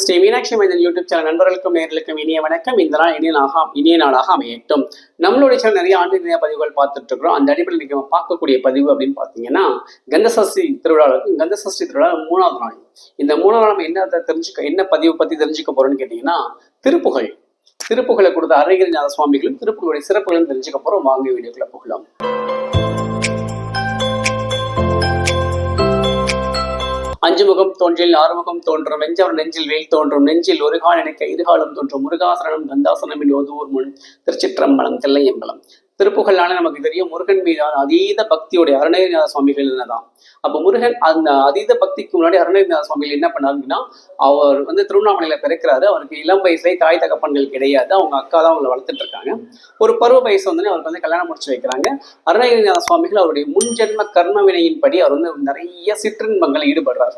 ஸ்ரீ மீனாட்சி மைந்தன் YouTube channel நண்பர்களுக்கும் நேர்களுக்கும் இனிய வணக்கம். இந்த நாள் இனிய நாளாக அமையட்டும். நம்மளுடைய சேனல் நிறைய ஆன்மீக பதிவுகள் பார்த்துட்டு இருக்கிறோம். அந்த அடிப்படையில் நீங்க பார்க்கக்கூடிய பதிவு அப்படின்னு பார்த்தீங்கன்னா, கந்தசஷ்டி திருவிழா. கந்தசஷ்டி திருவிழா 3வது நாள். இந்த 3வது நாள் நம்ம என்ன பதிவு பத்தி தெரிஞ்சுக்க போறோம்னு கேட்டீங்கன்னா, திருப்புகழை கொடுத்த அருணகிரிநாத சுவாமிகளும் திருப்புகளுடைய சிறப்புகளும் தெரிஞ்சுக்க போறோம். வாங்க வீடியோக்குள்ள போகலாம். அஞ்சுமுகம் தோன்றில் ஆறுமுகம் தோன்றும் வெஞ்சவர் நெஞ்சில் வேல் தோன்றும் நெஞ்சில் ஒரு கால் எனக்கு இருகாலம் தோன்றும் முருகாசனம் கந்தாசனம் ஓதுவோர் முன் திருச்சிற்றம்பலம் தில்லையம்பலம். திருப்புகழான நமக்கு தெரியும் முருகன் மீதான அதீத பக்தியுடைய அருணகிரிநாத சுவாமிகள் என்னதான். அப்ப முருகன் அந்த அதீத பக்திக்கு முன்னாடி அருணகிரிநாத சுவாமிகள் என்ன பண்ணாருன்னா, அவர் திருவண்ணாமலையில பிறக்கிறாரு. அவருக்கு இளம் வயசுல தாய் தகப்பன்கள் கிடையாது. அவங்க அக்கா தான் அவங்களை வளர்த்துட்டு இருக்காங்க. ஒரு பருவ வயசு அவருக்கு கல்யாணம் முடிச்சு வைக்கிறாங்க. அருணகிரிநாத சுவாமிகள் அவருடைய முன்ஜென்ம கர்ம வினையின்படி அவர் நிறைய சிற்றின்பங்களை ஈடுபடுறாரு.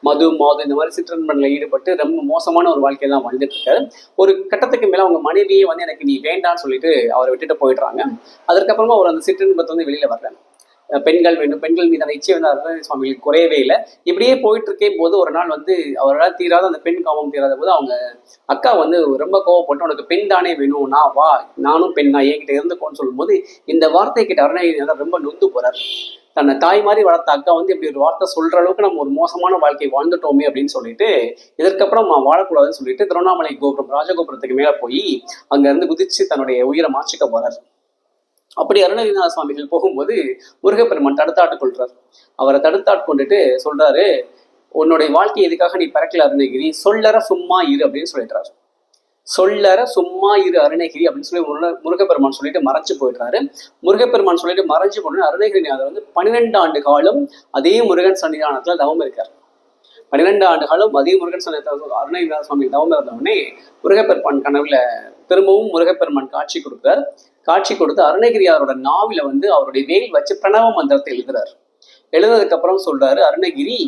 மது இந்த மாதிரி சிற்றின்பங்களை ஈடுபட்டு ரொம்ப மோசமான ஒரு வாழ்க்கையை தான் வாழ்ந்துட்டு இருக்காரு. ஒரு கட்டத்துக்கு மேல அவங்க மனைவியே எனக்கு நீ வேண்டான்னு சொல்லிட்டு அவரை விட்டுட்டு போயிடுறாங்க. அதற்கப்புறமா அவர் அந்த சிற்றின்பத்தை வெளியில வர்றாங்க. பெண்கள் வேண்டும், பெண்கள் மீதான இச்சை அருணகிரி சுவாமிகளுக்கு குறையவே இல்லை. இப்படியே போயிட்டு இருக்கே போது ஒரு நாள் அவரால் தீராத அந்த பெண் காமம் தீராத போது அவங்க அக்கா ரொம்ப கோவப்பட்டு, உனக்கு பெண் தானே வேணும், நானும் பெண் தான், என்கிட்ட இருந்துக்கோன்னு சொல்லும் போது இந்த வார்த்தை கிட்ட அருணகிரி ரொம்ப நொந்து போறாரு. தன்னை தாய் மாதிரி வளர்த்த அக்கா இப்படி ஒரு வார்த்தை சொல்ற அளவுக்கு நம்ம ஒரு மோசமான வாழ்க்கை வாழ்ந்துட்டோமே அப்படின்னு சொல்லிட்டு, இதற்கப்புறம் வாழக்கூடாதுன்னு சொல்லிட்டு திருவண்ணாமலை கோபுரம் ராஜகோபுரத்துக்கு மேல போய் அங்க இருந்து குதிச்சு தன்னுடைய உயிரை மாற்றிக்க போறாரு. அப்படி அருணகிரிநாத சுவாமிகள் போகும்போது முருகப்பெருமான் தடுத்தாட்கொள்றார். அவரை தடுத்தாட்கொண்டுட்டு சொல்றாரு, உன்னுடைய வாழ்க்கை எதுக்காக நீ பிறக்கல அருணகிரி, சொல்லற சும்மா இரு அப்படின்னு சொல்லிடுறாரு. சொல்லற சும்மா இரு அருணகிரி அப்படின்னு சொல்லி முருகப்பெருமான் சொல்லிட்டு மறைச்சு போயிடுறாரு. முருகப்பெருமான் சொல்லிட்டு மறைஞ்சு போன அருணகிரிநாதர் 12 ஆண்டு காலம் அதே முருகன் சன்னிதானத்துல தவம் இருக்கார். 12 ஆண்டு காலம் அதே முருகன் சன்னிதானத்துல அருணகிரிநாத சுவாமி தவம் இருந்தவுடனே முருகப்பெருமான் கனவுல திரும்பவும் முருகப்பெருமான் காட்சி கொடுக்கிறார். காட்சி கொடுத்து அருணகிரியாரோட நாவில அவருடைய வேல் வச்சு பிரணவ மந்திரத்தை எழுதுறாரு. எழுதுனதுக்கு அப்புறம் சொல்றாரு, அருணகிரி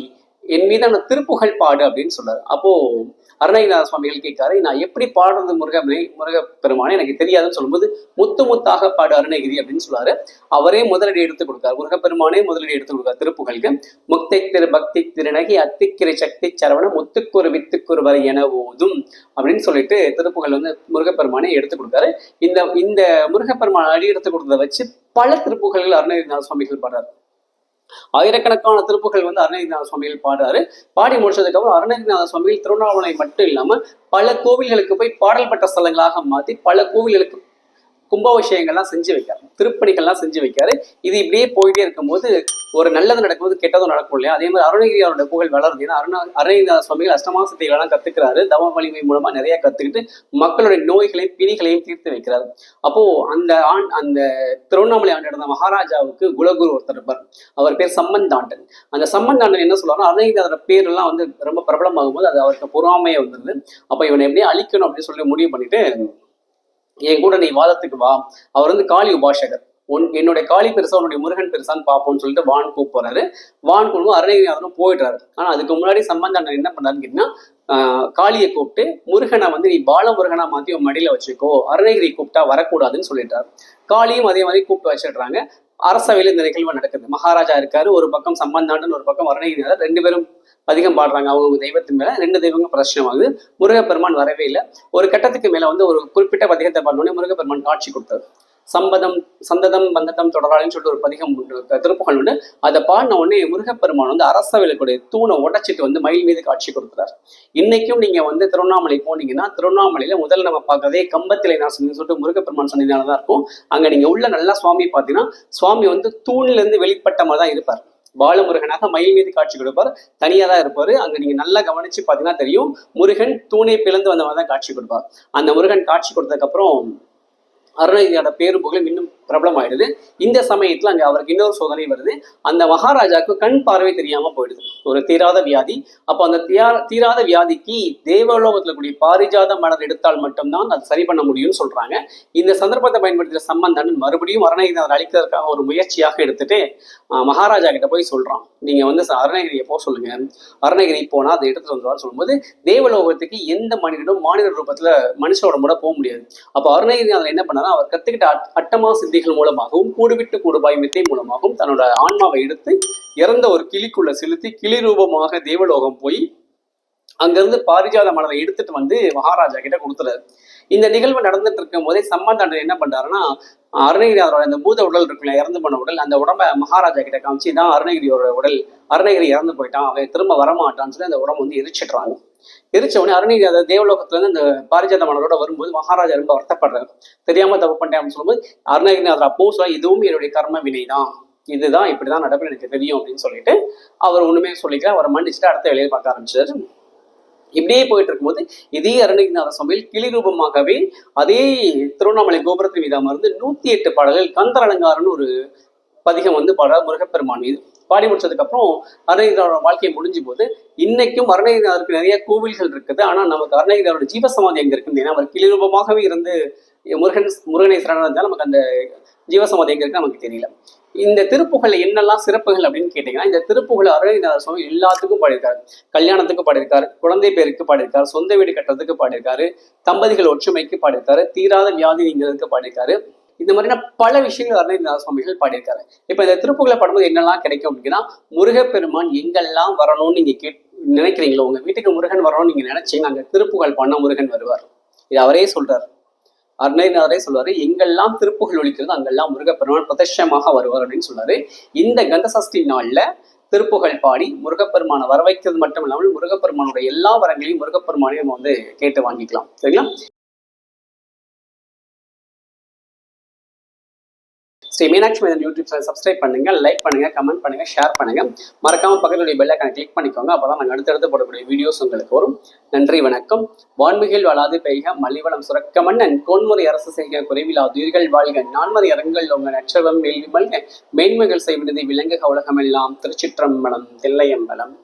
என் மீதான திருப்புகழ் பாடு அப்படின்னு சொல்றாரு. அப்போ அருணகிரிநாத சுவாமிகள் கேட்காரு, நான் எப்படி பாடுறது முருகப்பெருமானே எனக்கு தெரியாதுன்னு சொல்லும்போது, முத்து முத்தாக பாடு அருணகிரி அப்படின்னு சொல்றாரு. அவரே முதலடி எடுத்து கொடுத்தார். முருகப்பெருமானே முதலடி எடுத்து கொடுத்தார் திருப்புகழுக்கு. முக்தை திரு பக்தி திருநகி அத்திக்கிரை சக்தி சரவண முத்துக்குரு வித்துக்குரு வரை என ஓதும் அப்படின்னு சொல்லிட்டு திருப்புகழ் முருகப்பெருமானே எடுத்து கொடுத்தாரு. இந்த முருகப்பெருமான் அடி எடுத்து கொடுத்ததை வச்சு பல திருப்புகழ்கள் அருணகிரிநாத சுவாமிகள் பாடுறாரு. ஆயிரக்கணக்கான திருப்புகள் அருணகிரிநாத சுவாமிகள் பாடுறாரு. பாடி முடிச்சதுக்கு அப்புறம் அருணகிரிநாத சுவாமிகள் திருவண்ணாமலை மட்டும் இல்லாம பல கோவில்களுக்கு போய் பாடல் பெற்ற ஸ்தலங்களாக மாற்றி பல கோவில்களுக்கு கும்பாபிஷேகங்கள்லாம் செஞ்சு வைக்காரு, திருப்பணிகள்லாம் செஞ்சு வைக்காரு. இது இப்படியே போயிட்டே இருக்கும்போது ஒரு நல்லது நடக்கும்போது கெட்டதும் நடக்கும் இல்லையா? அதே மாதிரி அருணகிரியாரோட புகழ் வளருது. ஏன்னா அருணகிரிநாத சுவாமிகள் அஷ்டமாசத்தைகள்லாம் கத்துக்கிறாரு. தவ வலிமை மூலமா நிறைய கத்துக்கிட்டு மக்களுடைய நோய்களையும் பிணிகளையும் தீர்த்து வைக்கிறாரு. அப்போ அந்த திருவண்ணாமலை ஆண்டு மகாராஜாவுக்கு குலகுரு ஒருத்தர் இருப்பார். அவர் பேர் சம்பந்தாண்டன். அந்த சம்பந்தாண்டன் என்ன சொல்லுவாருன்னா, அருணகிரிநாதோட பேர் எல்லாம் ரொம்ப பிரபலமாகும் போது அது அவருக்கு பொறாமையே வந்தது. அப்ப இவனை எப்படியே அழிக்கணும் அப்படின்னு சொல்லி முடிவு பண்ணிட்டு, என் கூட நீ வாதத்துக்கு வா. அவர் காளி உபாசகர். என்னுடைய காளி பெருசா உன்னுடைய முருகன் பெருசான்னு பார்ப்போம்னு சொல்லிட்டு வான் கூப்பிடுறாரு. வான் கூடுவோம் அருணகிரிநாதனும் போயிடுறாரு. ஆனா அதுக்கு முன்னாடி சம்பந்தாண்டன் என்ன பண்ணாருன்னு கேட்டீங்கன்னா, காளியை கூப்பிட்டு முருகனை நீ பால முருகனா மாத்தி உன் மடியில வச்சுக்கோ, அருணகிரி கூப்பிட்டா வரக்கூடாதுன்னு சொல்லிட்டாரு. காளியும் அதே மாதிரி கூப்பிட்டு வச்சிடுறாங்க. அரசவையில் இந்த நிகழ்வு நடக்குது. மகாராஜா இருக்காரு, ஒரு பக்கம் சம்பந்தாண்டன், ஒரு பக்கம் அருணகிரிநாதர். 2 பேரும் அதிகம் பாடுறாங்க. அவங்க தெய்வத்தின் மேல 2 தெய்வங்கள் பிரச்சனமாகுது. முருகப்பெருமான் வரவே இல்லை. ஒரு கட்டத்துக்கு மேல ஒரு குறிப்பிட்ட பதிகத்தை பாடனோடனே முருகப்பெருமான் காட்சி கொடுத்தாரு. சந்ததம் பந்ததம் தொடராளின்னு சொல்லிட்டு ஒரு பதிகம் திருப்புகழ் உண்டு. அதை பாடின உடனே முருகப்பெருமான் அரசவையிலுடைய தூணை உடைச்சிட்டு மயில் மீது காட்சி கொடுக்குறாரு. இன்னைக்கும் நீங்க திருவண்ணாமலை போனீங்கன்னா, திருவண்ணாமலையில முதல்ல நம்ம பார்க்கறதே கம்பத்திலை நாசம் சொல்லிட்டு முருகப்பெருமான் சன்னிதானம் தான் இருக்கும். அங்க நீங்க உள்ள நல்லா சுவாமி பார்த்தீங்கன்னா, சுவாமி தூண்ல இருந்து வெளிப்பட்ட மாதிரி தான் இருப்பார். பாலமுருகனாக மயில் மீது காட்சி கொடுப்பார். தனியா தான் இருப்பாரு. அங்க நீங்க நல்லா கவனிச்சு பாத்தீங்கன்னா தெரியும், முருகன் தூணை பிளந்து வந்த மாதிரி தான் காட்சி கொடுப்பார். அந்த முருகன் காட்சி கொடுத்ததுக்கு அப்புறம் அருணகிரியோட பேரும் புகழும் இன்னும் பிரபலமாயிடுது. இந்த சமயத்துல அங்க அவருக்கு இன்னொரு சோதனை வருது. அந்த மகாராஜாவுக்கு கண் பார்வை தெரியாம போயிடுது. ஒரு தீராத வியாதி. அப்போ அந்த தீராத வியாதிக்கு தேவலோகத்துல கூடிய பாரிஜாத மலர் எடுத்தால் மட்டும்தான் அது சரி பண்ண முடியும்னு சொல்றாங்க. இந்த சந்தர்ப்பத்தை பயன்படுத்திய சம்பந்தன் மறுபடியும் அருணகிரிநாதர் அழிக்கிறதுக்காக ஒரு முயற்சியாக எடுத்துட்டு மகாராஜா கிட்ட போய் சொல்றான், நீங்க அருணகிரியை போக சொல்லுங்க, அருணகிரி போனா அதை எடுத்துட்டு வந்துருவான்னு சொல்லும்போது, தேவலோகத்துக்கு எந்த மனிதனும் மாநில ரூபத்துல மனுஷோட கூட போக முடியாது. அப்போ அருணகிரிநாதர் என்ன பண்ணாரு, அவர் கத்துக்கிட்ட அட்டமா சித்திகள் மூலமாகவும் கூடுவிட்டு கூடுபாய் வித்தை மூலமாகவும் தன்னோட ஆன்மாவை எடுத்து இறந்த ஒரு கிளிக்குள்ள செலுத்தி கிளி ரூபமாக தேவலோகம் போய் அங்கிருந்து பாரிஜாத மலரை எடுத்துட்டு வந்து மகாராஜா கிட்ட கொடுத்துறாரு. இந்த நிகழ்வு நடந்துட்டு இருக்கும் போதே சம்பந்தாண்டர் என்ன பண்றாருன்னா, அருணகிரியாரோட அந்த பூத உடல் இருக்குல்ல, இறந்து போன உடல், அந்த உடம்ப மகாராஜா கிட்ட காமிச்சு தான் அருணகிரியோட உடல், அருணகிரி இறந்து போயிட்டான், அவன் திரும்ப வரமாட்டான்னு சொல்லி அந்த உடம்பு வந்து எரிச்சிடுறாங்க. எரிச்ச உடனே அருணகிரி அந்த தேவலோகத்துல இருந்து அந்த பாரிஜாத மலரோட வரும்போது மகாராஜா ரொம்ப வருத்தப்படுறாரு. தெரியாம தப்பு பண்ணிட்டேன் அப்படின்னு சொல்லும்போது அருணகிரிநாதர் அப்பவும் சொல்ல, இதுவும் என்னுடைய கர்ம வினைதான், இதுதான் இப்படிதான் நடக்கும் எனக்கு தெரியும் அப்படின்னு சொல்லிட்டு அவர் ஒண்ணுமே சொல்லிக்கல, அவரை மன்னிச்சுட்டு அடுத்த வேலையை பார்க்க ஆரம்பிச்சாரு. இப்படியே போயிட்டு இருக்கும்போது இதே அருணகிரிநாத சுவாமிகள் கிளி ரூபமாகவே அதே திருவண்ணாமலை கோபுரத்தின் மீது அமர்ந்து 108 பாடல்கள் கந்தர் அலங்காரம்னு ஒரு பதிகம் வந்து பாட முருகப்பெருமான் மீது பாடி முடிச்சதுக்கு அப்புறம் அருணகிரிநாதரோட வாழ்க்கையை முடிஞ்சு போது இன்னைக்கும் அருணகிரிநாதருக்கு நிறைய கோவில்கள் இருக்குது. ஆனா நமக்கு அருணகிரிநாதரோட ஜீவசமாதி எங்க இருக்குன்னு, ஏன்னா அவர் கிளி ரூபமாகவே இருந்து முருகனை சரணடைந்தால் நமக்கு அந்த ஜீவசமாதி எங்க இருக்கு நமக்கு தெரியல. இந்த திருப்புகள்ல என்னெல்லாம் சிறப்புகள் அப்படின்னு கேட்டீங்கன்னா, இந்த திருப்புகழ் அருணகிரிநாதர் சுவாமி எல்லாத்துக்கும் பாடியிருக்காரு. கல்யாணத்துக்கு பாடியிருக்காரு, குழந்தை பேருக்கு பாடியிருக்காரு, சொந்த வீடு கட்டுறதுக்கு பாடியிருக்காரு, தம்பதிகள் ஒற்றுமைக்கு பாடியிருக்காரு, தீராத வியாதி நீங்கிறதுக்கு பாடியிருக்காரு. இந்த மாதிரியான பல விஷயங்கள் அருணகிரிநாத சுவாமிகள் பாடியிருக்காரு. இப்ப இந்த திருப்புகளை பாடும்போது என்னெல்லாம் கிடைக்கும் அப்படின்னா, முருகப்பெருமான் எங்கெல்லாம் வரணும்னு நீங்க நினைக்கிறீங்களோ, உங்க வீட்டுக்கு முருகன் வரணும்னு நீங்க நினைச்சீங்க, அங்க திருப்புகழ் பண்ண முருகன் வருவார். இது அவரே சொல்றாரு. அருணகிரிநாதரே சொல்லுவாரு, எங்கெல்லாம் திருப்புகழ் ஒலிக்கிறது அங்கெல்லாம் முருகப்பெருமான் பிரத்யட்சமாக வருவார் அப்படின்னு சொல்றாரு. இந்த கந்த சஷ்டி நாள்ல திருப்புகழ் பாடி முருகப்பெருமானை வர வைக்கிறது மட்டும் இல்லாமல் முருகப்பெருமானோட எல்லா வரங்களையும் முருகப்பெருமானையும் நம்ம வந்து கேட்டு வாங்கிக்கலாம். சரிங்களா? ஸ்ரீ மீனாட்சி மேதன் யூடியூப் சேனல் சப்ஸ்கிரைப் பண்ணுங்க, லைக் பண்ணுங்க, கமெண்ட் பண்ணுங்க, ஷேர் பண்ணுங்க. மறக்காம பக்கத்துடைய பெல் ஐகானை கிளிக் பண்ணிக்கோங்க. அப்பதான் நாங்கள் அடுத்தடுத்து போடக்கூடிய வீடியோஸ் உங்களுக்கு வரும். நன்றி, வணக்கம். வான்மிகில் வளாது பெய்க, மலிவளம் சுரக்க மன்னன் கோன்முறை அரசு செய்க, குறைவிலா உயிர்கள் வாழ்க, நான்மறை அரங்கள் உங்க நற்றவம் வேள்வி மல்க, மேன்மைகள் செய்வினதை விலங்குக உலகமெல்லாம். திருச்சிற்றம்பலம், தில்லையம்பலம்.